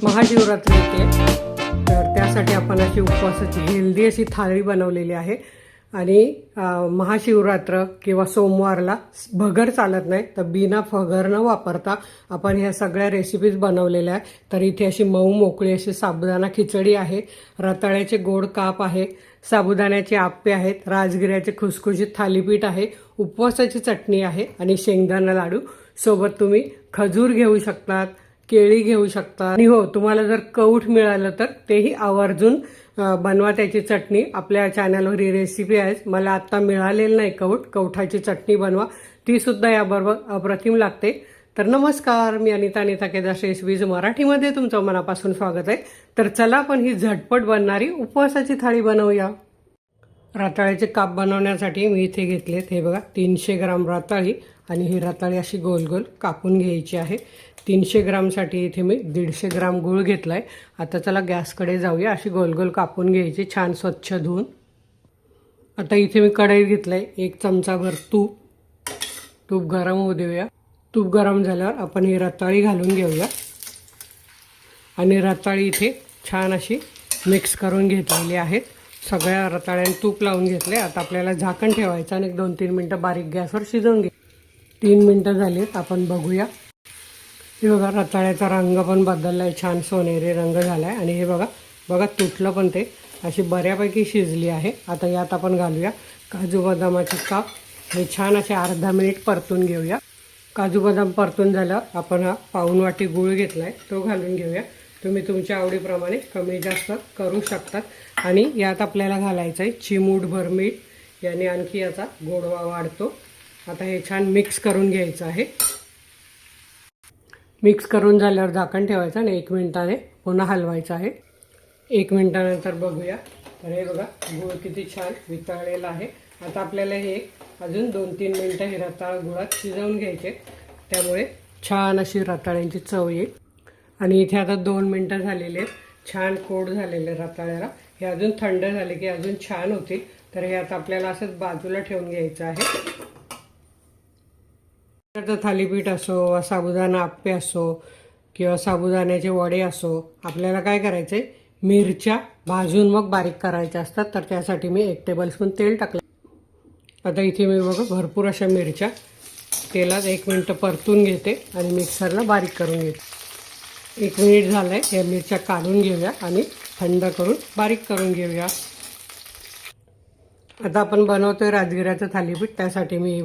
महाशिवरात्री येते, तर त्यासाठी आपण अशी उपवासाची हेल्दी अशी थाळी बनवलेली आहे. आणि महाशिवरात्र किंवा सोमवारला भगर चालत नाही, तर बिना भगर न वापरता आपण ह्या सगळ्या रेसिपीज बनवलेल्या आहे. तर इथे अशी मऊ मोकळी अशी साबुदाणा खिचडी आहे, रताळ्याचे गोड काप आहे, साबुदाण्याचे आप्पे आहेत, राजगिऱ्याचे खुसखुशीत थालीपीठ आहे, उपवासाची चटणी आहे आणि शेंगदाणा लाडू. सोबत तुम्ही खजूर घेऊ शकतात, केळी घेऊ शकता. आणि हो, तुम्हाला जर कौठ मिळालं तर तेही आवर्जून बनवा. त्याची चटणी आपल्या चॅनलवर ही रेसिपी आहे. मला आत्ता मिळालेलं नाही कौठाची चटणी बनवा, ती सुद्धा याबरोबर अप्रतिम लागते. तर नमस्कार, मी अनिता केदार रेसिपीज मराठीमध्ये तुमचं मनापासून स्वागत आहे. तर चला आपण ही झटपट बनणारी उपवासाची थाळी बनवूया. रताळ्याचे काप बनवण्यासाठी मी इथे घेतलेत, हे बघा 300 ग्राम रताळी. आणि ही रताळी अशी गोल गोल कापून घ्यायची आहे. 300 ग्रामसाठी इथे मी 150 ग्राम गूळ घेतला आहे. आता चला गॅसकडे जाऊया. अशी गोल गोल कापून घ्यायची, छान स्वच्छ धुवून. आता इथे मी कढईत घेतलं आहे, 1 चमचाभर तूप गरम होऊ देऊया. तूप गरम झाल्यावर आपण ही रताळी घालून घेऊया. आणि रताळी इथे छान अशी मिक्स करून घेतलेली आहेत. सगळ्या रताळ्यांनी तूप लावून घेतले. आता आपल्याला झाकण ठेवायचं आणि 2-3 मिनटं बारीक गॅसवर शिजवून घे. 3 मिनटं झालीत, आपण बघूया. हे बघा, रताळ्याचा रंग पण बदलला आहे, छान सोनेरी रंग झाला आहे. आणि हे बघा तुटलं पण ते, अशी बऱ्यापैकी शिजली आहे. आता यात आपण घालूया काजू बदामाचे काप. हे छान असे अर्धा मिनिट परतून घेऊया. काजू बदाम परतून झाल्यावर आपण हा पाऊण वाटी गूळ घेतला आहे, तो घालून घेऊया. तुम्ही तुमच्या आवडीप्रमाणे कमी जास्त करू शकतात. आणि यात आपल्याला घालायचं आहे चिमूटभर मीठ, याने आणखी याचा गोडवा वाढतो. आता हे छान मिक्स करून घ्यायचं आहे. मिक्स करून झाल्यावर झाकण ठेवायचं आणि 1 मिनिटाने पुन्हा हलवायचं आहे. 1 मिनिटानंतर बघूया. तर हे बघा, गूळ किती छान वितळलेला आहे. आता आपल्याला हे अजून 2-3 मिनटं हे रताळ गुळात शिजवून घ्यायचे, त्यामुळे छान अशी रताळ्यांची चव येईल. आणि इथे आता 2 मिनटं झालेले आहेत, छान कोड झालेले रताळ्याला. हे अजून थंड झाले की अजून छान होतील. तर हे आता आपल्याला असंच बाजूला ठेवून घ्यायचं आहे. थालीपीठ असो, साबुदाणा आप्पे असो किंवा साबुदाण्याचे वडे असो, आपल्याला काय करायचं आहे, मिरच्या भाजून मग बारीक करायच्या असतात. तर त्यासाठी मी 1 टेबलस्पून तेल टाकलं. आता इथे मी बघा भरपूर अशा मिरच्या तेलात 1 मिनिटं परतून घेते आणि मिक्सरला बारीक करून घेते. 1 मिनिट झालं आहे, या मिरच्या काढून घेऊया आणि थंड करून बारीक करून घेऊया. आता आपण बनवतोय राजगिऱ्याचं थालीपीठ. त्यासाठी मी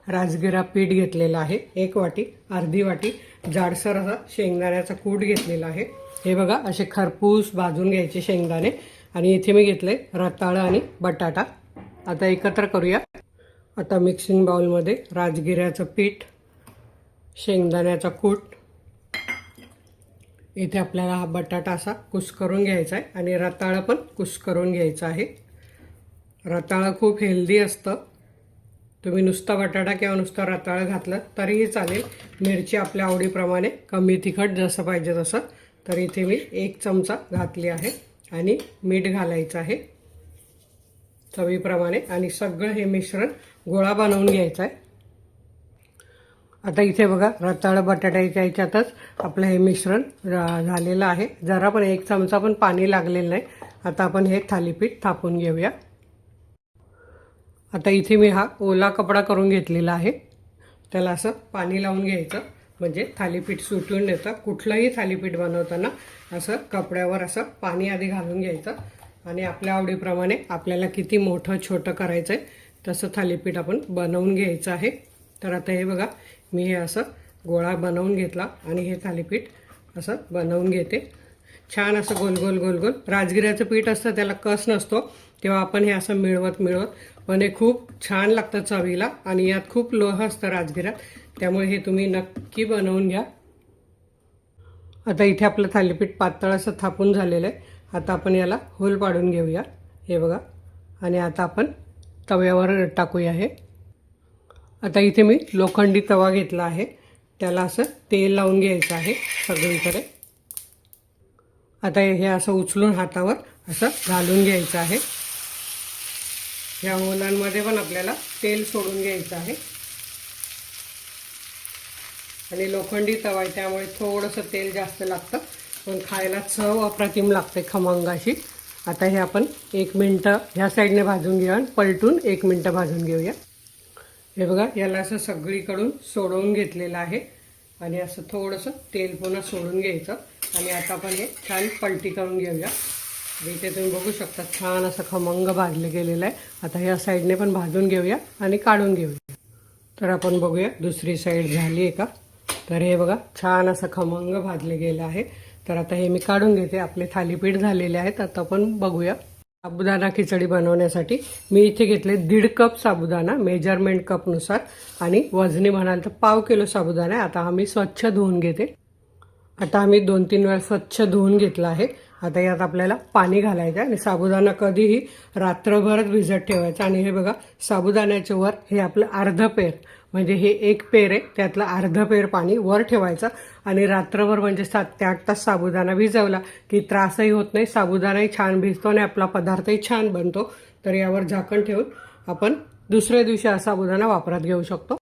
राजगिरा पीठ घेतलेलं आहे 1 वाटी. अर्धी वाटी जाडसर असा शेंगदाण्याचा कूट घेतलेला आहे. हे बघा, असे खरपूस भाजून घ्यायचे शेंगदाणे. आणि इथे मी घेतले रताळं आणि बटाटा. आता एकत्र करूया. आता मिक्सिंग बाउलमध्ये राजगिऱ्याचं पीठ, शेंगदाण्याचा कूट, इथे आपल्याला हा बटाटा असा कुस्करून घ्यायचा आहे आणि रताळं पण कुस्करून घ्यायचं आहे. रताळं खूप हेल्दी असतं. तुम्ही नुसता बटाटा किंवा नुसता रताळं घातलं तरीही चालेल. मिरची आपल्या आवडीप्रमाणे, कमी तिखट जसं पाहिजे तसं. तर इथे मी 1 चमचा घातली आहे. आणि मीठ घालायचं आहे चवीप्रमाणे. आणि सगळं हे मिश्रण गोळा बनवून घ्यायचं आहे. आता इथे बघा, रताळं बटाट्याच्या ह्याच्यातच आपलं हे मिश्रण झालेलं आहे. जरा पण 1 चमचा पण पाणी लागलेलं नाही. आता आपण हे थालीपीठ थापून घेऊया. आता इथे मी हा ओला कपडा करून घेतलेला आहे. त्याला असं पाणी लावून घ्यायचं, म्हणजे थालीपीठ सुटून येतं. कुठलंही थालीपीठ बनवताना असं कपड्यावर असं पाणी आधी घालून घ्यायचं. आणि आपल्या आवडीप्रमाणे आपल्याला किती मोठं छोटं करायचं आहे तसं थालीपीठ आपण बनवून घ्यायचं आहे. तर आता हे बघा, मी हे असं गोळा बनवून घेतला आणि हे थालीपीठ असं बनवून घेते. छान असं गोल गोल गोल गोल. राजगिऱ्याचं पीठ असतं, त्याला कस नसतो, तेव्हा आपण हे असं मिळवत पण हे खूप छान लागतं चवीला. आणि यात खूप लोह असतं राजगिऱ्यात, त्यामुळे हे तुम्ही नक्की बनवून घ्या. आता इथे आपलं थालीपीठ पातळ असं थापून झालेलं आहे. आता आपण याला होल पाडून घेऊया. हे बघा. आणि आता आपण तव्यावर टाकूया हे. आता इथे मी लोखंडी तवा घेतला आहे, त्याला असं तेल लावून घ्यायचं आहे सगळीकडे. आता हे असं उचलून हातावर असं घालून घ्यायचं आहे. ह्या होलांमध्ये पण आपल्याला तेल सोडून घ्यायचं आहे. आणि लोखंडी तवा आहे त्यामुळे थोडंसं तेल जास्त लागतं. पण खायला चव अप्रतिम लागते खमंग अशी. आता हे आपण 1 मिनटं ह्या साईडने भाजून घेऊया, पलटून 1 मिनटं भाजून घेऊया. हे बघा, याला असं सगळीकडून सोडवून घेतलेलं आहे आणि असं थोडंसं तेल पुन्हा सोडून घ्यायचं. आणि आता आपण हे छान पलटी करून घेऊया. इथे तुम्ही बघू शकता छान असं खमंग भाजलं गेलेलं आहे. आता ह्या साईडने पण भाजून घेऊया आणि काढून घेऊया. तर आपण बघूया दुसरी साईड झाली आहे का. तर हे बघा छान असं खमंग भाजले गेलं आहे. तर आता हे मी काढून घेते. आपले थालीपीठ झालेले आहेत. आता आपण बघूया. साबुदाणा खिचडी बनवण्यासाठी मी इथे घेतले 1.5 कप साबुदाणा मेजरमेंट कपनुसार आणि वजनी म्हणाल तर पाव किलो साबुदाणा. आता आम्ही स्वच्छ धुवून घेते. आता आम्ही 2-3 वेळा स्वच्छ धुवून घेतला आहे. आता यात आपल्याला पाणी घालायचं आणि साबुदाणा कधीही रात्रभरच भिजत ठेवायचा. आणि हे बघा साबुदाण्याच्या वर हे आपलं अर्ध पेर म्हणजे हे 1 पेर आहे, त्यातलं अर्ध पेर पाणी वर ठेवायचं आणि रात्रभर म्हणजे 7 ते 8 तास साबुदाणा भिजवला की त्रासही होत नाही, साबुदाणाही छान भिजतो आणि आपला पदार्थही छान बनतो. तर यावर झाकण ठेवून आपण दुसऱ्या दिवशी हा साबुदाणा वापरात घेऊ शकतो.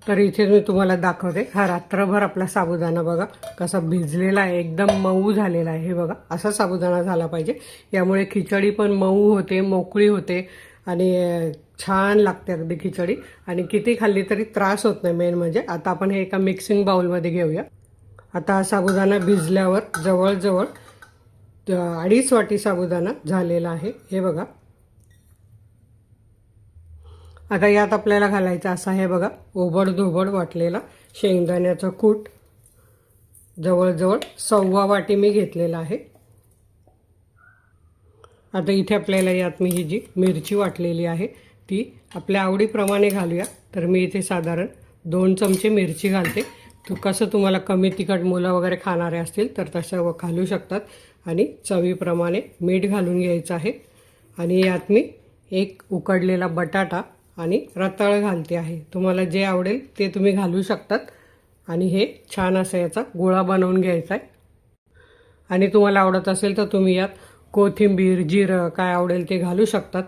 तर इथे मी तुम्हाला दाखवते. हा रात्रभर आपला साबुदाणा बघा कसा भिजलेला आहे, एकदम मऊ झालेला आहे. हे बघा असा साबुदाणा झाला पाहिजे. यामुळे खिचडी पण मऊ होते, मोकळी होते आणि छान लागते अगदी खिचडी. आणि किती खाल्ली तरी त्रास होत नाही मेन म्हणजे. आता आपण हे एका मिक्सिंग बाउलमध्ये घेऊया. आता हा साबुदाणा भिजल्यावर जवळजवळ 2.5 वाटी साबुदाणा झालेला आहे. हे बघा. आता यात आपल्याला घालायचं असा हे बघा ओबडधोबड वाटलेला शेंगदाण्याचं कूट. जवळजवळ 1.25 वाटी मी घेतलेला आहे. आता इथे आपल्याला यात मी ही जी मिरची वाटलेली आहे ती आपल्या आवडीप्रमाणे घालूया. तर मी इथे साधारण 2 चमचे मिरची घालते. कसं तुम्हाला कमी तिखट मुलं वगैरे खाणारे असतील तर तसं घालू शकतात. आणि चवीप्रमाणे मीठ घालून घ्यायचं आहे. आणि यात मी 1 उकडलेला बटाटा आणि रताळं घालते आहे. तुम्हाला जे आवडेल ते तुम्ही घालू शकतात. आणि हे छान असं याचा गोळा बनवून घ्यायचा आहे. आणि तुम्हाला आवडत असेल तर तुम्ही यात कोथिंबीर, जिरं काय आवडेल ते घालू शकतात.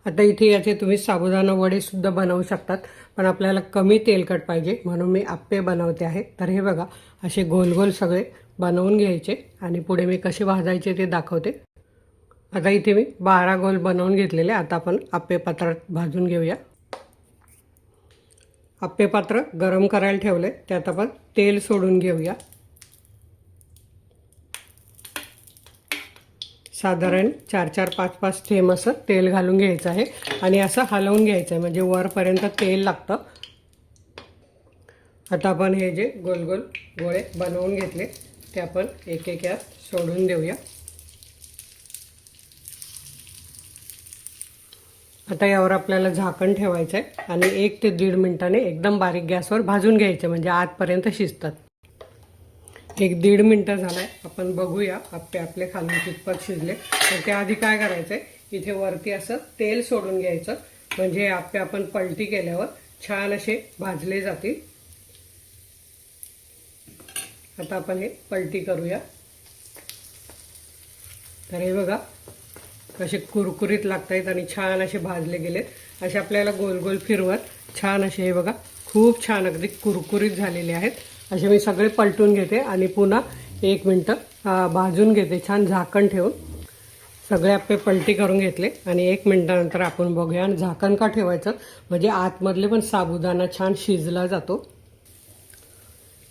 आता इथे याचे तुम्ही साबुदाणा वडेसुद्धा बनवू शकतात, पण आपल्याला कमी तेलकट पाहिजे म्हणून मी आप्पे बनवते आहे. तर हे बघा असे गोल गोल सगळे बनवून घ्यायचे आणि पुढे मी कसे भाजायचे ते दाखवते. आता इथे मी 12 गोल बनवून घेतलेले. आता आपण आप्पे पात्रात भाजून घेऊया. आप्पे पात्र गरम करायला ठेवले, त्यात आपण तेल सोडून घेऊया. साधारण 4-4, 5-5 थेंब असं तेल घालून घ्यायचं आहे आणि असं हलवून घ्यायचं आहे म्हणजे वरपर्यंत तेल लागतं. आता आपण हे जे गोल गोल गोळे बनवून घेतले ते आपण एक एक यात सोडून देऊया. आता यावर आपल्याला झाकण ठेवायचं आहे आणि 1 ते 1.5 मिनिटाने एकदम बारीक गॅसवर भाजून घ्यायचं म्हणजे आतपर्यंत शिजतात. 1-1.5 मिनटं झालाय. आपण बघूया आप्पे आपले खालून कितपत शिजले. तर त्याआधी काय करायचं आहे, इथे वरती असं तेल सोडून घ्यायचं म्हणजे आप्पे आपण पलटी केल्यावर छान असे भाजले जातील. आता आपण हे पलटी करूया. तर हे बघा कसे कुरकुरीत लागत आहेत आणि छान असे भाजले गेलेत. असे आपल्याला गोल गोल फिरवत छान असे हे बघा खूप छान अगदी कुरकुरीत झालेले आहेत. असे मी सगळे पलटून घेते आणि पुन्हा 1 मिनटं भाजून घेते छान झाकण ठेवून. सगळे आप्पे पलटी करून घेतले आणि 1 मिनटानंतर आपण बघूया. आणि झाकण का ठेवायचं म्हणजे आतमधले पण साबुदाणा छान शिजला जातो.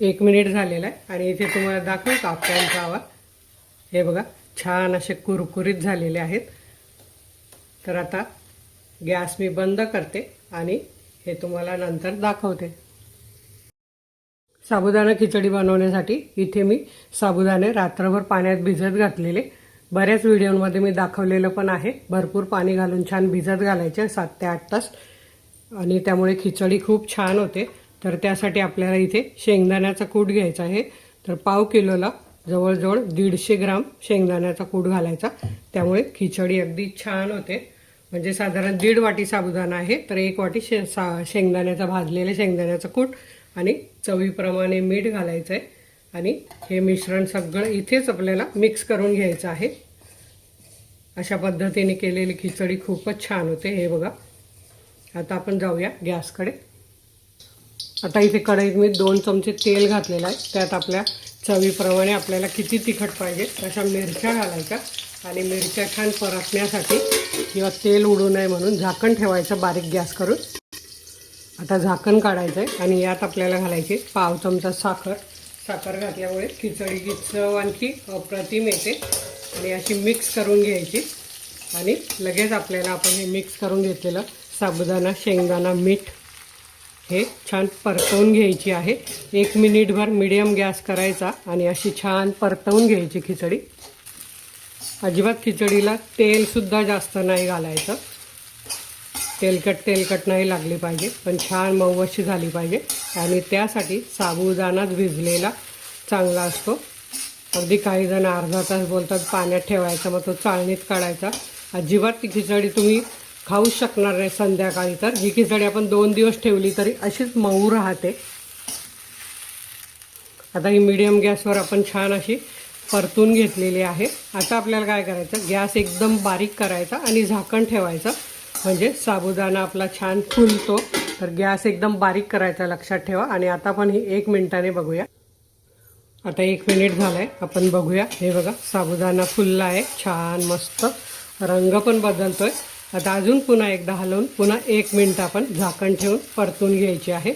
1 मिनिट झालेला आहे आणि इथे तुम्हाला दाखवू का आप्प्यांचा आवाज. हे बघा छान असे कुरकुरीत झालेले आहेत. तर आता गॅस मी बंद करते आणि हे तुम्हाला नंतर दाखवते. साबुदाणा खिचडी बनवण्यासाठी इथे मी साबुदाणे रात्रभर पाण्यात भिजत घातलेले. बऱ्याच व्हिडिओमध्ये मी दाखवलेलं पण आहे. भरपूर पाणी घालून छान भिजत घालायचे 7 ते 8 तास आणि त्यामुळे खिचडी खूप छान होते. तर त्यासाठी आपल्याला इथे शेंगदाण्याचा कूट घ्यायचा आहे. तर पाव किलोला जवळजवळ 150 ग्राम शेंगदाण्याचा कूट घालायचा. त्यामुळे खिचडी अगदी छान होते. म्हणजे साधारण 1.5 वाटी साबुदाणा आहे तर 1 वाटी शेंगदाण्याचा भाजलेला शेंगदाण्याचा कूट आणि चवीप्रमाणे मीठ घालायचं आहे. आणि हे मिश्रण सगळं इथेच आपल्याला मिक्स करून घ्यायचं आहे. अशा पद्धतीने केलेली खिचडी खूपच छान होते. हे बघा. आता आपण जाऊया गॅसकडे. आता इथे कढईत मी 2 चमचे तेल घातलेलं आहे. त्यात आपल्या चवीप्रमाणे आपल्याला किती तिखट पाहिजे तशा मिरच्या घालायच्या आणि मिरच्या छान परतण्यासाठी किंवा तेल उडू नये म्हणून झाकण ठेवायचं बारीक गॅस करून. आता झाकण काढायचं आहे आणि यात आपल्याला घालायची पाव चमचा साखर. साखर घातल्यामुळे खिचडीची चव आणखी अप्रतिम येते. आणि अशी मिक्स करून घ्यायची आणि लगेच आपल्याला आपण हे मिक्स करून घेतलेलं साबुदाणा, शेंगदाणा, मीठ हे छान परतवून घ्यायची आहे. 1 मिनिटभर मीडियम गॅस करायचा आणि अशी छान परतवून घ्यायची खिचडी. अजिबात खिचडीला तेलसुद्धा जास्त नाही घालायचं. तेलकट नाही लागली पाहिजे, पण छान मऊ अशी झाली पाहिजे. आणि त्यासाठी साबुदाणाच भिजलेला चांगला असतो. अगदी काही जण अर्धा तास बोलतात पाण्यात ठेवायचा, मग तो चाळणीत काढायचा. अजिबात ती खिचडी तुम्ही खाऊच शकणार नाही संध्याकाळी. तर ही खिचडी आपण 2 दिवस ठेवली तरी अशीच मऊ राहते. आता ही मीडियम गॅसवर आपण छान अशी परतून घेतलेली आहे. आता आपल्याला काय करायचं, गॅस एकदम बारीक करायचा आणि झाकण ठेवायचं, म्हणजे साबुदाणा आपला छान फुलतो. तर गॅस एकदम बारीक करायचा, लक्षात ठेवा. आणि आता आपण ही 1 मिनिटाने बघूया. आता 1 मिनिट झालं आहे, आपण बघूया. हे बघा साबुदाणा फुलला आहे, छान मस्त रंग पण बदलतो आहे. आता अजून पुन्हा एकदा हलवून पुन्हा 1 मिनिट आपण झाकण ठेवून परतून घ्यायची आहे.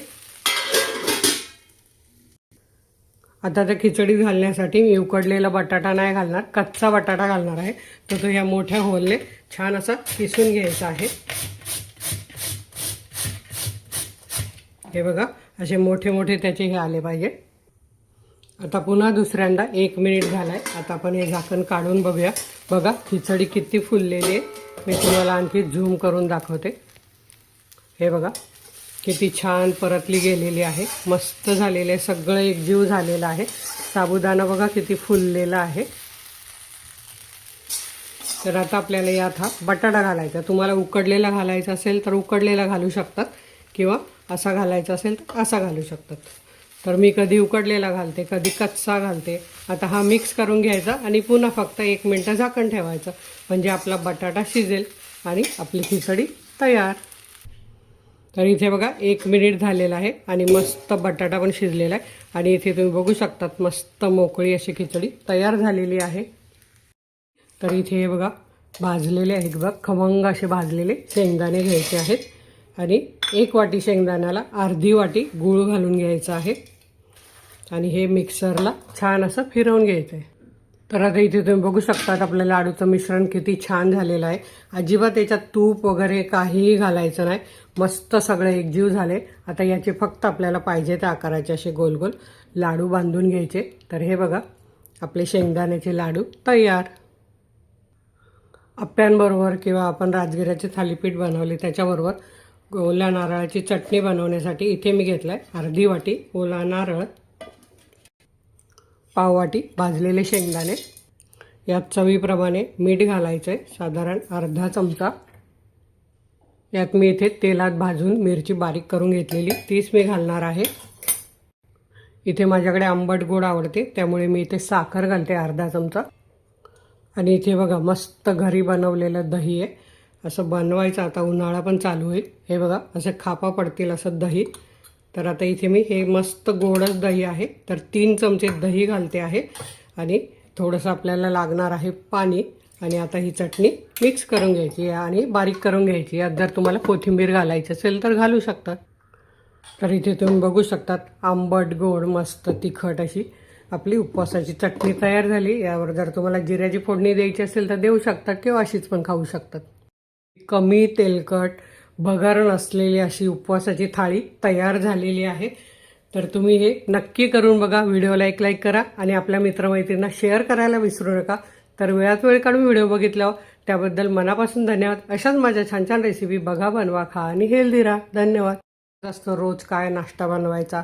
आता त्या खिचडी घालण्यासाठी मी उकडलेला बटाटा नाही घालणार, कच्चा बटाटा घालणार आहे. तर तो ह्या मोठ्या होलने छान असा किसून घ्यायचा आहे. हे बघा असे मोठे मोठे त्याचे हे आले पाहिजे. आता पुन्हा दुसऱ्यांदा 1 मिनिट झालाय. आता आपण हे झाकण काढून बघूया. बघा खिचडी किती फुललेली आहे. मी तुम्हाला आणखी झूम करून दाखवते. हे बघा किती छान परतली गेलेली आहे, मस्त झालेले, सगळं एकजीव झालेलं आहे. साबुदाणा बघा किती फुललेला आहे. तर आता आपल्याला यात हा बटाटा घालायचा. तुम्हाला उकडलेला घालायचा असेल तर उकडलेला घालू शकतात, किंवा असा घालायचा असेल तर असा घालू शकतात. तर मी कधी उकडलेला घालते, कधी कच्चा घालते. आता हा मिक्स करून घ्यायचा आणि पुन्हा फक्त 1 मिनिट झाकण ठेवायचं, म्हणजे आपला बटाटा शिजेल आणि आपली खिचडी तयार. तर इथे बघा 1 मिनिट झालेला आहे आणि मस्त बटाटा पण शिजलेला आहे. आणि इथे तुम्ही बघू शकतात मस्त मोकळी अशी खिचडी तयार झालेली आहे. तर इथे हे बघा भाजलेले आहेत, बघा खमंग असे भाजलेले शेंगदाणे घ्यायचे आहेत. आणि 1 वाटी शेंगदाण्याला अर्धी वाटी गूळ घालून घ्यायचा आहे. आणि हे मिक्सरला छान असं फिरवून घ्यायचं आहे. तर आता इथे तुम्ही बघू शकतात आपलं लाडूचं मिश्रण किती छान झालेलं आहे. अजिबात याच्यात तूप वगैरे काहीही घालायचं नाही, मस्त सगळे एकजीव झाले. आता याचे फक्त आपल्याला पाहिजे त्या आकाराचे असे गोल गोल लाडू बांधून घ्यायचे. तर हे बघा आपले शेंगदाण्याचे लाडू तयार. आप्यांबरोबर किंवा आपण राजगिऱ्याचे थालीपीठ बनवले त्याच्याबरोबर ओल्या नारळाची चटणी बनवण्यासाठी इथे मी घेतला आहे अर्धी वाटी ओला नारळ, पाव वाटी भाजलेले शेंगदाणे, यात चवीप्रमाणे मीठ घालायचं आहे साधारण अर्धा चमचा. यात मी इथे तेलात भाजून मिरची बारीक करून घेतलेली तीच मी घालणार आहे. इथे माझ्याकडे आंबट गोड आवडते त्यामुळे मी इथे साखर घालते अर्धा चमचा. आणि इथे बघा मस्त घरी बनवलेलं दही आहे. असं बनवायचं, आता उन्हाळा पण चालू होईल. हे बघा असं खापा पडतील असं दही. तर आता इथे मी हे मस्त गोडच दही आहे, तर 3 चमचे दही घालते आहे. आणि थोडंसं आपल्याला लागणार आहे पाणी. आणि आता ही चटणी मिक्स करून घ्यायची आणि बारीक करून घ्यायची. यात जर तुम्हाला कोथिंबीर घालायची असेल तर घालू शकतात. तर इथे तुम्ही बघू शकतात आंबट गोड मस्त तिखट अशी आपली उपवासाची चटणी तयार झाली. यावर जर तुम्हाला जिऱ्याची फोडणी द्यायची असेल तर देऊ शकतात, किंवा अशीच पण खाऊ शकतात. कमी तेलकट भगर नसलेली अशी उपवासाची थाळी तयार झालेली आहे. तर तुम्ही हे नक्की करून बघा. व्हिडिओला एक लाईक करा आणि आपल्या मित्रमैत्रिणींना शेअर करायला विसरू नका. तर वेळात वेळ काढून व्हिडिओ बघितल्यावर त्याबद्दल मनापासून धन्यवाद. अशाच माझ्या छान छान रेसिपी बघा, बनवा, खा आणि हेल्दी राहा. धन्यवाद. असतं रोज काय नाश्ता बनवायचा,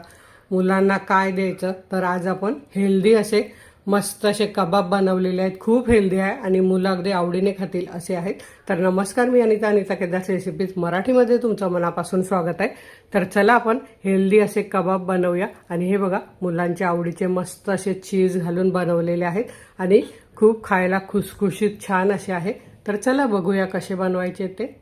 मुलांना काय द्यायचं, तर आज आपण हेल्दी असे मस्त असे कबाब बनवलेले आहेत. खूप हेल्दी आहे आणि मुलं अगदी आवडीने खातील असे आहेत. तर नमस्कार, मी अनिता केदार रेसिपीज मराठीमध्ये तुमचं मनापासून स्वागत आहे. तर चला आपण हेल्दी असे कबाब बनवूया. आणि हे बघा मुलांच्या आवडीचे मस्त असे चीज घालून बनवलेले आहेत आणि खूप खायला खुसखुशीत छान असे आहे. तर चला बघूया कसे बनवायचे ते.